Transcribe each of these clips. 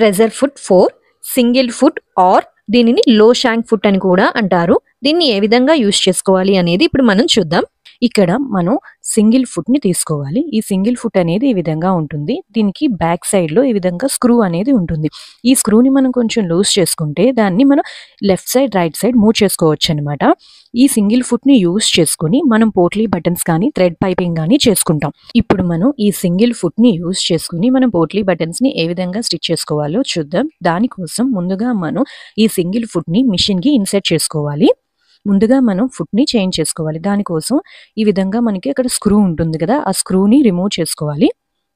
Pressure foot 4 single foot or దీనిని లో shank foot అని కూడా అంటారు. దీన్ని ఏ విధంగా యూజ్ చేసుకోవాలి అనేది ఇప్పుడు మనం చూద్దాం. ఇక్కడ మనం సింగిల్ ఫుట్ ని తీసుకోవాలి. ఈ సింగిల్ ఫుట్ అనేది ఈ విధంగా ఉంటుంది. దీనికి బ్యాక్ సైడ్ లో ఈ విధంగా స్క్రూ అనేది ఉంటుంది. ఈ స్క్రూని మనం కొంచెం లూజ్ చేసుకుంటే దాన్ని మనం left side right side move చేసుకోవచ్చు అనమాట. ఈ సింగిల్ ఫుట్ ని యూజ్ చేసుకుని మనం పోట్లీ బటన్స్ కానీ థ్రెడ్ పైపింగ్ కానీ చేసుకుంటాం. ఇప్పుడు మనం ఈ సింగిల్ ఫుట్ ని యూజ్ చేసుకుని మనం పోట్లీ బటన్స్ ని ఏ విధంగా స్టిచ్ చేసుకోవాలో చూద్దాం. దానికోసం ముందుగా మనం ఈ సింగిల్ ఫుట్ ని మిషన్ కి ఇన్సర్ట్ చేసుకోవాలి. ముందుగా మనం ఫుట్ ని చేంజ్ చేసుకోవాలి. దానికోసం ఈ విధంగా మనకి అక్కడ స్క్రూ ఉంటుంది కదా, ఆ స్క్రూని రిమూవ్ చేసుకోవాలి.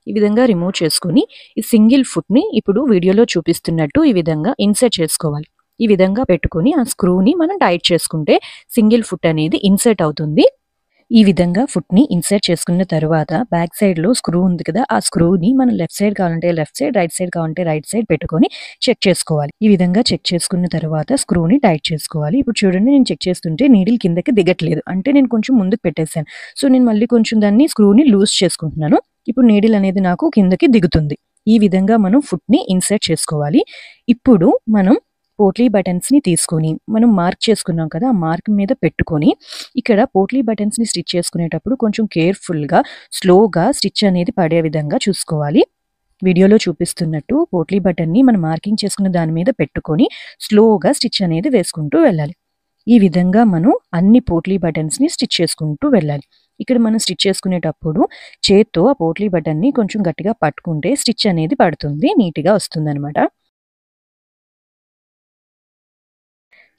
ఈ విధంగా రిమూవ్ చేసుకుని ఈ సింగిల్ ఫుట్ ని ఇప్పుడు వీడియోలో చూపిస్తున్నట్టు ఈ విధంగా ఇన్సర్ట్ చేసుకోవాలి. ఈ విధంగా పెట్టుకుని ఆ స్క్రూని మనం టైట్ చేసుకుంటే సింగిల్ ఫుట్ అనేది ఇన్సర్ట్ అవుతుంది. ఈ విధంగా ఫుట్ ని ఇన్సర్ట్ చేసుకున్న తర్వాత బ్యాక్ సైడ్ లో స్క్రూ ఉంది కదా, ఆ స్క్రూని మనం లెఫ్ట్ సైడ్ కావాలంటే లెఫ్ట్ సైడ్, రైట్ సైడ్ కావాలంటే రైట్ సైడ్ పెట్టుకొని చెక్ చేసుకోవాలి. ఈ విధంగా చెక్ చేసుకున్న తర్వాత స్క్రూని టైట్ చేసుకోవాలి. ఇప్పుడు చూడండి, నేను చెక్ చేస్తుంటే నీడిల్ కిందకి దిగట్లేదు, అంటే నేను కొంచెం ముందుకు పెట్టేశాను. సో నేను మళ్ళీ కొంచెం దాన్ని స్క్రూని లూజ్ చేసుకుంటున్నాను. ఇప్పుడు నీడిల్ అనేది నాకు కిందకి దిగుతుంది. ఈ విధంగా మనం ఫుట్ ని ఇన్సర్ట్ చేసుకోవాలి. ఇప్పుడు మనం పోట్లీ బటన్స్ ని తీసుకొని మనం మార్క్ చేసుకున్నాం కదా, ఆ మార్క్ మీద పెట్టుకొని ఇక్కడ పోట్లీ బటన్స్ ని స్టిచ్ చేసుకునేటప్పుడు కొంచెం కేర్ఫుల్ గా స్లోగా స్టిచ్ అనేది పడే విధంగా చూసుకోవాలి. వీడియోలో చూపిస్తున్నట్టు పోట్లీ బటన్ ని మనం మార్కింగ్ చేసుకున్న దాని మీద పెట్టుకొని స్లోగా స్టిచ్ అనేది వేసుకుంటూ వెళ్ళాలి. ఈ విధంగా మనం అన్ని పోట్లీ బటన్స్ ని స్టిచ్ చేసుకుంటూ వెళ్ళాలి. ఇక్కడ మనం స్టిచ్ చేసుకునేటప్పుడు చేత్తో ఆ పోట్లీ బటన్ ని కొంచెం గట్టిగా పట్టుకుంటే స్టిచ్ అనేది పడుతుంది, నీట్గా వస్తుంది అనమాట.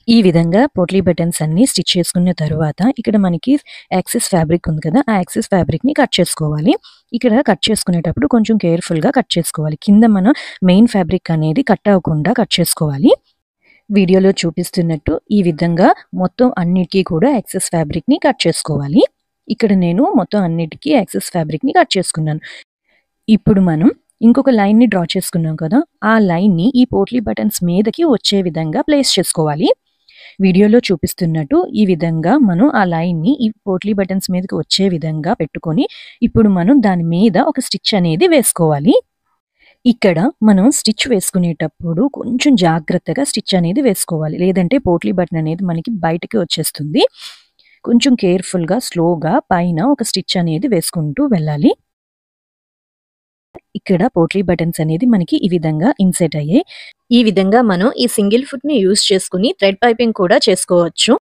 ఈ విధంగా పోట్లీ బటన్స్ అన్ని స్టిచ్ చేసుకున్న తర్వాత ఇక్కడ మనకి యాక్సెస్ ఫ్యాబ్రిక్ ఉంది కదా, ఆ యాక్సెస్ ఫ్యాబ్రిక్ ని కట్ చేసుకోవాలి. ఇక్కడ కట్ చేసుకునేటప్పుడు కొంచెం కేర్ఫుల్ గా కట్ చేసుకోవాలి. కింద మన మెయిన్ ఫ్యాబ్రిక్ అనేది కట్ అవ్వకుండా కట్ చేసుకోవాలి. వీడియోలో చూపిస్తున్నట్టు ఈ విధంగా మొత్తం అన్నిటికీ కూడా యాక్సెస్ ఫ్యాబ్రిక్ ని కట్ చేసుకోవాలి. ఇక్కడ నేను మొత్తం అన్నిటికీ యాక్సెస్ ఫ్యాబ్రిక్ ని కట్ చేసుకున్నాను. ఇప్పుడు మనం ఇంకొక లైన్ ని డ్రా చేసుకున్నాం కదా, ఆ లైన్ ని ఈ పోట్లీ బటన్స్ మీదకి వచ్చే విధంగా ప్లేస్ చేసుకోవాలి. వీడియోలో చూపిస్తున్నట్టు ఈ విధంగా మనం ఆ లైన్ ని ఈ పోట్లీ బటన్స్ మీదకి వచ్చే విధంగా పెట్టుకొని ఇప్పుడు మనం దాని మీద ఒక స్టిచ్ అనేది వేసుకోవాలి. ఇక్కడ మనం స్టిచ్ వేసుకునేటప్పుడు కొంచెం జాగ్రత్తగా స్టిచ్ అనేది వేసుకోవాలి, లేదంటే పోట్లీ బటన్ అనేది మనకి బయటకి వచ్చేస్తుంది. కొంచెం కేర్ఫుల్ గా స్లోగా పైన ఒక స్టిచ్ అనేది వేసుకుంటూ వెళ్ళాలి. ఇక్కడ పోట్లీ బటన్స్ అనేది మనకి ఈ విధంగా ఇన్సర్ట్ అయ్యాయి. ఈ విధంగా మనం ఈ సింగిల్ ఫుట్ ని యూజ్ చేసుకుని థ్రెడ్ పైపింగ్ కూడా చేసుకోవచ్చు.